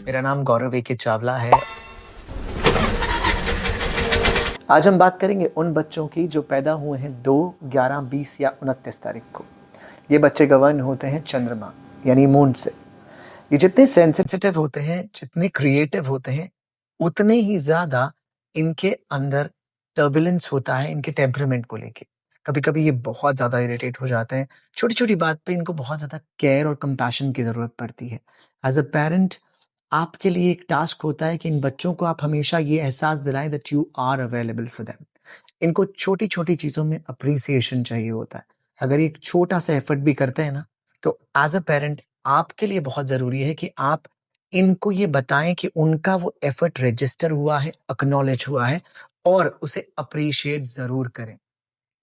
मेरा नाम गौरव ए.के. चावला है। आज हम बात करेंगे उन बच्चों की जो पैदा हुए हैं 2, 11, 20 या 29 तारीख को। ये बच्चे गवर्न होते हैं चंद्रमा यानी मून से। ये जितने सेंसिटिव होते हैं, जितने क्रिएटिव होते हैं, उतने ही ज़्यादा इनके अंदर टर्बुलेंस होता है इनके टेम्परामेंट को लेके। कभी-कभी ये बहुत ज़्यादा इरिटेट हो जाते हैं। छोटी-छोटी बात पे इनको बहुत ज़्यादा केयर और कंपैशन की ज़रूरत पड़ती है। एज़ अ पेरेंट आपके लिए एक टास्क होता है कि इन बच्चों को आप हमेशा ये एहसास दिलाएं that you are available for them. इनको छोटी-छोटी चीज़ों में अप्रिसिएशन चाहिए होता है। अगर एक छोटा-सा एफर्ट भी करते हैं ना, तो एज़ अ पेरेंट आपके लिए बहुत ज़रूरी है कि आप इनको ये बताएँ कि उनका वो एफर्ट रजिस्टर हुआ है, एक्नॉलेज हुआ है और उसे अप्रिशिएट ज़रूर करें।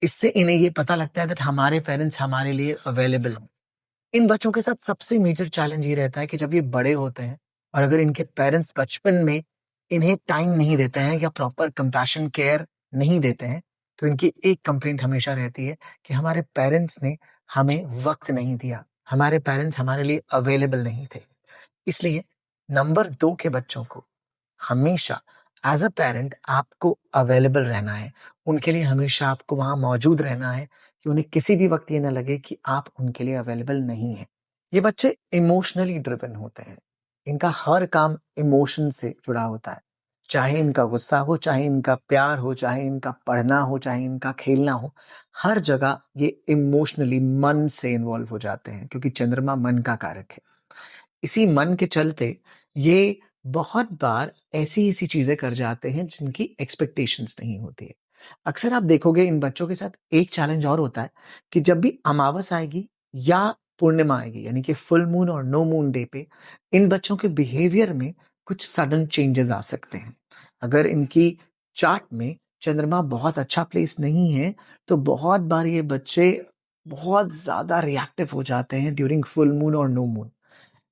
इससे इन्हें ये पता लगता है दैट हमारे पेरेंट्स हमारे लिए अवेलेबल हैं। इन बच्चों के साथ सबसे मेजर चैलेंज ये रहता है कि जब ये बड़े होते हैं और अगर इनके पेरेंट्स बचपन में इन्हें टाइम नहीं देते हैं या प्रॉपर कंपैशन केयर नहीं देते हैं, तो इनकी एक कंप्लेंट हमेशा रहती है कि हमारे पेरेंट्स ने हमें वक्त नहीं दिया, हमारे पेरेंट्स हमारे लिए अवेलेबल नहीं थे। इसलिए नंबर 2 के बच्चों को हमेशा एज़ अ पेरेंट आपको अवेलेबल रहना है। उनके लिए हमेशा आपको वहाँ मौजूद रहना है कि उन्हें किसी भी वक़्त ये ना लगे कि आप उनके लिए अवेलेबल नहीं हैं। ये बच्चे इमोशनली ड्रिवन होते हैं। इनका हर काम इमोशन से जुड़ा होता है। चाहे इनका गुस्सा हो, चाहे इनका प्यार हो, चाहे इनका पढ़ना हो, चाहे इनका खेलना हो, हर जगह ये इमोशनली मन से इन्वॉल्व हो जाते हैं क्योंकि चंद्रमा मन का कारक है। इसी मन के चलते ये बहुत बार ऐसी-ऐसी चीज़ें कर जाते हैं जिनकी एक्सपेक्टेशंस नहीं होती है। अक्सर आप देखोगे इन बच्चों के साथ एक चैलेंज और होता है कि जब भी अमावस आएगी या पूर्णिमा आएगी यानी कि फुल मून और नो मून डे पे इन बच्चों के बिहेवियर में कुछ सडन चेंजेस आ सकते हैं। अगर इनकी चार्ट में चंद्रमा बहुत अच्छा प्लेस नहीं है, तो बहुत बार ये बच्चे बहुत ज़्यादा रिएक्टिव हो जाते हैं ड्यूरिंग फुल मून और नो मून।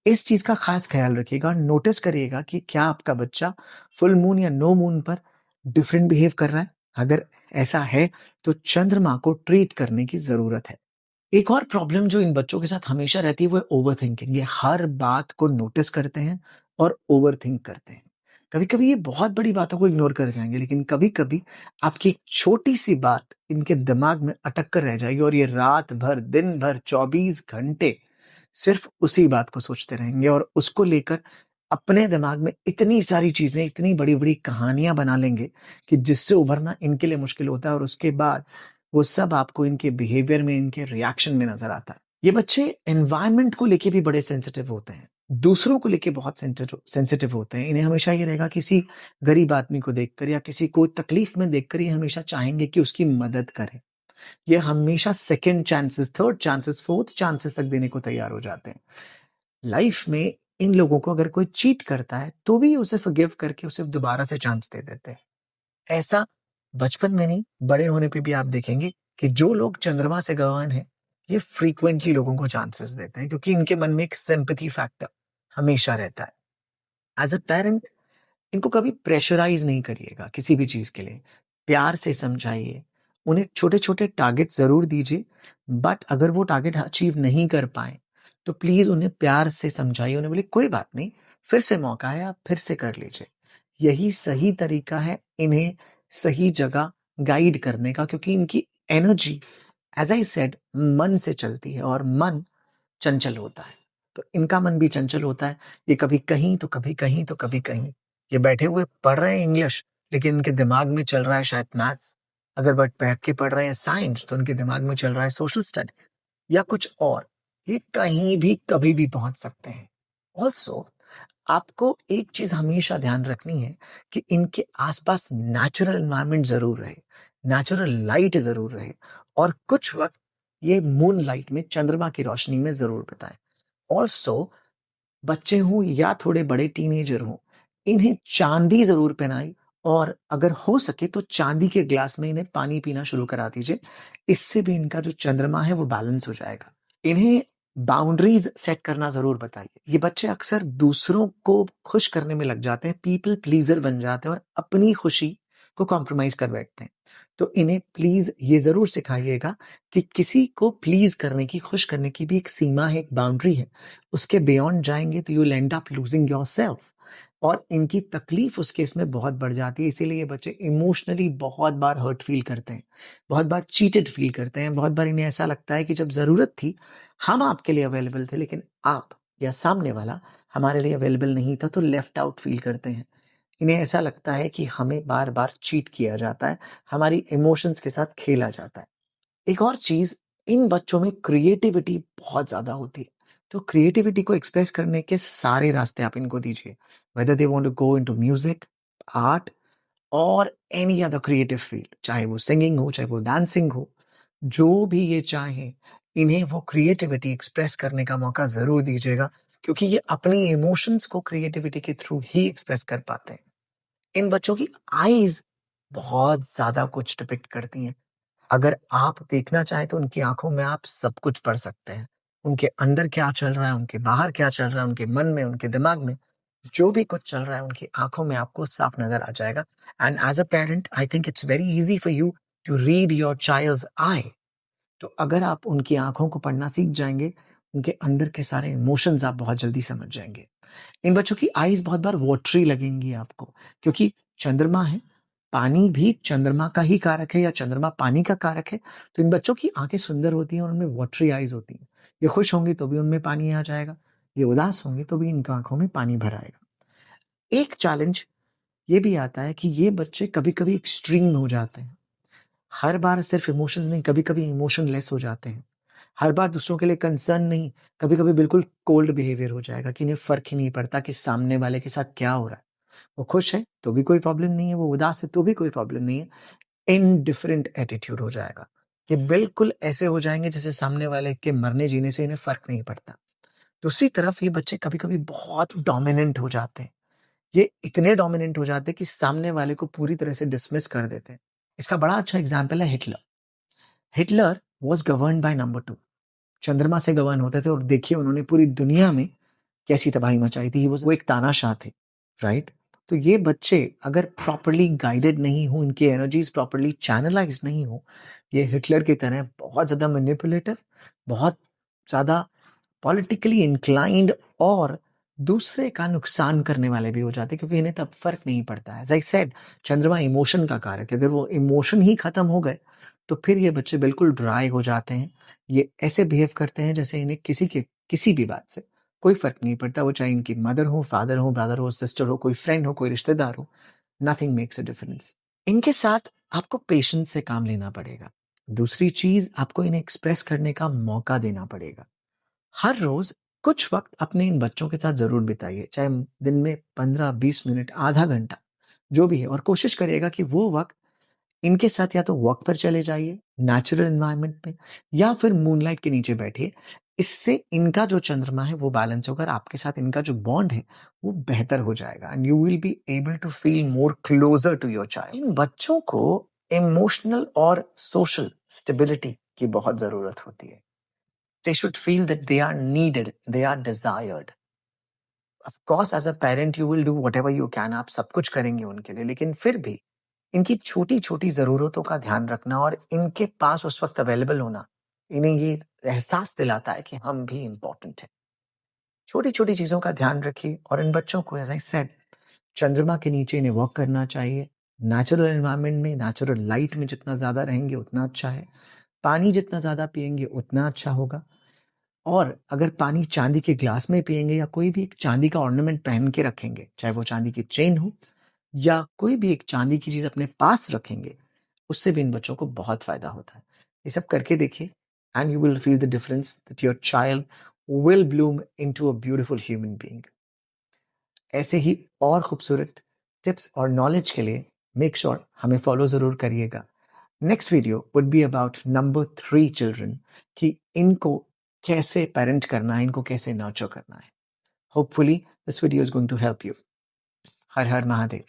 इस चीज़ का ख़ास ख़्याल रखिएगा और नोटिस करिएगा कि क्या आपका बच्चा फुल मून या नो मून पर डिफरेंट बिहेव कर रहा है? अगर ऐसा है, तो चंद्रमा को ट्रीट करने की ज़रूरत है। एक और प्रॉब्लम जो इन बच्चों के साथ हमेशा रहती है वो है ओवरथिंकिंग। ये हर बात को नोटिस करते हैं और ओवरथिंक करते हैं। कभी-कभी ये बहुत बड़ी बातों को इग्नोर कर जाएँगे, लेकिन कभी-कभी आपकी एक छोटी-सी बात इनके दिमाग में अटक कर रह जाएगी और ये रात भर, दिन भर, 24 घंटे सिर्फ़ उसी बात को सोचते रहेंगे और उसको लेकर अपने दिमाग में इतनी सारी चीज़ें, इतनी बड़ी-बड़ी कहानियाँ बना लेंगे कि जिससे उभरना इनके लिए मुश्किल होता है और उसके बाद वो सब आपको इनके बिहेवियर में, इनके रिएक्शन में नज़र आता है। ये बच्चे एनवायरनमेंट को लेके भी बड़े सेंसिटिव होते हैं। दूसरों को लेके बहुत सेंसिटिव सेंसिटिव होते हैं। इन्हें हमेशा ये रहेगा किसी गरीब आदमी को देखकर या किसी को तकलीफ में देखकर ये हमेशा चाहेंगे कि उसकी मदद करें। ये हमेशा second chances, third chances, fourth chances तक देने को तैयार हो जाते हैं। लाइफ में इन लोगों को अगर कोई चीट करता है, तो भी उसे फ़ॉरगिव करके उसे दोबारा से चांस दे देते हैं। ऐसा बचपन में नहीं, बड़े होने पे भी आप देखेंगे कि जो लोग चंद्रमा से गवान हैं, ये फ्रीक्वेंटली लोगों को चांसेस देते हैं क्योंकि इनके मन में एक सिम्पैथी फैक्टर हमेशा रहता है। एज़ अ पेरेंट इनको कभी प्रेशराइज़ नहीं करिएगा किसी भी चीज़ के लिए। प्यार से समझाइए, उन्हें छोटे-छोटे टारगेट ज़रूर दीजिए, बट अगर वो टारगेट अचीव नहीं कर पाएँ, तो प्लीज़ उन्हें प्यार से समझाइए, उन्हें बोलिए कोई बात नहीं, फिर से मौका है, आप फिर से कर लीजिए। यही सही तरीका है इन्हें सही जगह गाइड करने का क्योंकि इनकी एनर्जी एज़ आई सेड मन से चलती है और मन चंचल होता है। तो इनका मन भी चंचल होता है, ये कभी कहीं तो कभी कहीं तो कभी कहीं। ये बैठे हुए पढ़ रहे हैं इंग्लिश, लेकिन इनके दिमाग में चल रहा है शायद मैथ्स। अगर बट बैठ के पढ़ रहे हैं साइंस, तो उनके दिमाग में चल रहा है सोशल स्टडीज़ या कुछ और। ये कहीं भी कभी भी पहुँच सकते हैं। ऑल्सो आपको एक चीज़ हमेशा ध्यान रखनी है कि इनके आस-पास नेचुरल एनवायरनमेंट ज़रूर रहे, नेचुरल लाइट ज़रूर रहे और कुछ वक़्त ये मून लाइट में, चंद्रमा की रोशनी में ज़रूर बिताएँ। ऑल्सो बच्चे हों या थोड़े बड़े टीनेजर हों, इन्हें चांदी ज़रूर पहनाएँ और अगर हो सके तो चांदी के ग्लास में इन्हें पानी पीना शुरू करा दीजिए। इससे भी इनका जो चंद्रमा है वो बैलेंस हो जाएगा। इन्हें बाउंड्रीज़ सेट करना ज़रूर बताइए। ये बच्चे अक्सर दूसरों को खुश करने में लग जाते हैं, पीपल प्लीज़र बन जाते हैं और अपनी खुशी को कॉम्प्रोमाइज़ कर बैठते हैं। तो इन्हें प्लीज़ ये ज़रूर सिखाइएगा कि किसी को प्लीज़ करने की, खुश करने की भी एक सीमा है, एक बाउंड्री है। उसके बियॉन्ड जाएँगे तो you will end up losing yourself. और इनकी तकलीफ उस केस में बहुत बढ़ जाती है। इसीलिए ये बच्चे इमोशनली बहुत बार हर्ट फील करते हैं, बहुत बार चीटेड फील करते हैं, बहुत बार इन्हें ऐसा लगता है कि जब ज़रूरत थी, हम आपके लिए अवेलेबल थे, लेकिन आप या सामने वाला हमारे लिए अवेलेबल नहीं था, तो लेफ्ट आउट फील करते हैं। इन्हें ऐसा लगता है कि हमें बार-बार चीट किया जाता है, हमारी इमोशंस के साथ खेला जाता है। एक और चीज़, इन बच्चों में क्रिएटिविटी बहुत ज़्यादा होती है। तो क्रिएटिविटी को एक्सप्रेस करने के सारे रास्ते आप इनको दीजिए। Whether they want to go into music, art और एनी अदर क्रिएटिव फील्ड, चाहे वो सिंगिंग हो, चाहे वो डांसिंग हो, जो भी ये चाहें, इन्हें वो क्रिएटिविटी एक्सप्रेस करने का मौका ज़रूर दीजिएगा, क्योंकि ये अपनी इमोशंस को क्रिएटिविटी के थ्रू ही एक्सप्रेस कर पाते हैं। इन बच्चों की आईज़ बहुत ज़्यादा कुछ डिपिक्ट करती हैं। अगर आप देखना चाहें तो उनकी आँखों में आप सब कुछ पढ़ सकते हैं। उनके अंदर क्या चल रहा है, उनके बाहर क्या चल रहा है, उनके मन में, उनके दिमाग में, जो भी कुछ चल रहा है उनकी आँखों में आपको साफ नज़र आ जाएगा। And as a parent I think it's very easy for you to read your child's eye. तो अगर आप उनकी आँखों को पढ़ना सीख जाएँगे, उनके अंदर के सारे इमोशंस आप बहुत जल्दी समझ जाएँगे। इन बच्चों की आईज़ बहुत बार वॉटरी लगेंगी आपको, क्योंकि चंद्रमा है, पानी भी चंद्रमा का ही कारक है या चंद्रमा पानी का कारक है, तो इन बच्चों की आँखें सुंदर होती हैं और उनमें वॉटरी आईज़ होती हैं। ये खुश होंगे तो भी उनमें पानी आ जाएगा, ये उदास होंगे तो भी इनकी आँखों में पानी भर आएगा। एक चैलेंज ये भी आता है कि ये बच्चे कभी-कभी एक्सट्रीम हो जाते हैं। हर बार सिर्फ इमोशंस नहीं, कभी-कभी इमोशनलेस हो जाते हैं। हर बार दूसरों के लिए कंसर्न नहीं, कभी-कभी बिल्कुल कोल्ड बिहेवियर हो जाएगा कि इन्हें फ़र्क ही नहीं पड़ता कि सामने वाले के साथ क्या हो रहा है। वो खुश है, तो भी कोई प्रॉब्लम नहीं है, वो उदास है, तो भी कोई प्रॉब्लम नहीं है। इनडिफरेंट एटीट्यूड हो जाएगा, कि बिल्कुल ऐसे हो जाएँगे जैसे सामने वाले के मरने-जीने से इन्हें फ़र्क नहीं पड़ता। दूसरी तरफ ये बच्चे कभी-कभी बहुत डोमिनेंट हो जाते हैं। ये इतने डोमिनेंट हो जाते हैं कि सामने वाले को पूरी तरह से डिसमिस कर देते हैं। इसका बड़ा अच्छा एग्ज़ाम्पल है Hitler. Hitler was governed by number 2, चंद्रमा से गवर्न होते थे और देखिए उन्होंने पूरी दुनिया में कैसी तबाही मचाई थी। वो एक तानाशाह थे, राइट? तो ये बच्चे अगर प्रॉपर्ली गाइडेड नहीं हो, इनकी एनर्जीज़ प्रॉपर्ली चैनलाइज़ नहीं हो, ये हिटलर की तरह बहुत ज़्यादा मैनिपुलेटिव, बहुत ज़्यादा पॉलिटिकली इंक्लाइंड और दूसरे का नुकसान करने वाले भी हो जाते हैं, क्योंकि इन्हें तब फ़र्क नहीं पड़ता है। एज़ आई सेड, चंद्रमा इमोशन का कारक है, अगर वो इमोशन ही खत्म हो गए, तो फिर ये बच्चे बिल्कुल ड्राई हो जाते हैं। ये ऐसे बिहेव करते हैं जैसे इन्हें किसी भी बात से कोई फ़र्क नहीं पड़ता, वो चाहे इनकी मदर हो, फादर हो, ब्रदर हो, सिस्टर हो, कोई फ्रेंड हो, कोई रिश्तेदार हो, नथिंग मेक्स अ डिफरेंस। इनके साथ आपको पेशेंस से काम लेना पड़ेगा। दूसरी चीज़, आपको इन्हें एक्सप्रेस करने का मौका देना पड़ेगा। हर रोज़ कुछ वक़्त अपने इन बच्चों के साथ ज़रूर बिताइए, चाहे दिन में 15-20 मिनट, आधा घंटा, जो भी है, और कोशिश करिएगा कि वो वक़्त इनके साथ या तो वॉक पर चले जाइए, नेचुरल एनवायरनमेंट में, या फिर मूनलाइट के नीचे बैठिए। इससे इनका जो चंद्रमा है वो बैलेंस होकर आपके साथ इनका जो बॉन्ड है वो बेहतर हो जाएगा, and you will be able to feel more closer to your child. इन बच्चों को इमोशनल और सोशल स्टेबिलिटी की बहुत ज़रूरत होती है। They should feel that they are needed, they are desired. Of course, as a parent, you will do whatever you can. आप सब कुछ करेंगे उनके लिए, लेकिन फिर भी इनकी छोटी-छोटी ज़रूरतों का ध्यान रखना और इनके पास उस वक़्त अवेलेबल होना, इन्हें ये एहसास दिलाता है कि हम भी इम्पोर्टेंट हैं। छोटी-छोटी चीज़ों का ध्यान रखिए और इन बच्चों को, एज़ आई सेड, चंद्रमा के नीचे इन्हें वॉक करना चाहिए। नेचुरल एनवायरनमेंट में, नेचुरल लाइट में जितना ज़्यादा रहेंगे उतना अच्छा है। पानी जितना ज़्यादा पिएँगे उतना अच्छा होगा। और अगर पानी चांदी के ग्लास में पिएँगे या कोई भी एक चांदी का ऑर्नामेंट पहन के रखेंगे, चाहे वो चांदी की चेन हो या कोई भी एक चांदी की चीज़ अपने पास रखेंगे, उससे भी इन बच्चों को बहुत फ़ायदा होता है। ये सब करके देखिए, and you will feel the difference that your child will Bloom into a beautiful human being. ऐसे ही और खूबसूरत टिप्स और नॉलेज के लिए मेक श्योर हमें फॉलो ज़रूर करिएगा। Next video would be about number 3 children, कि इनको कैसे पेरेंट करना है, इनको कैसे नर्चर करना है। Hopefully this video is going to help you. Har Har Mahadev.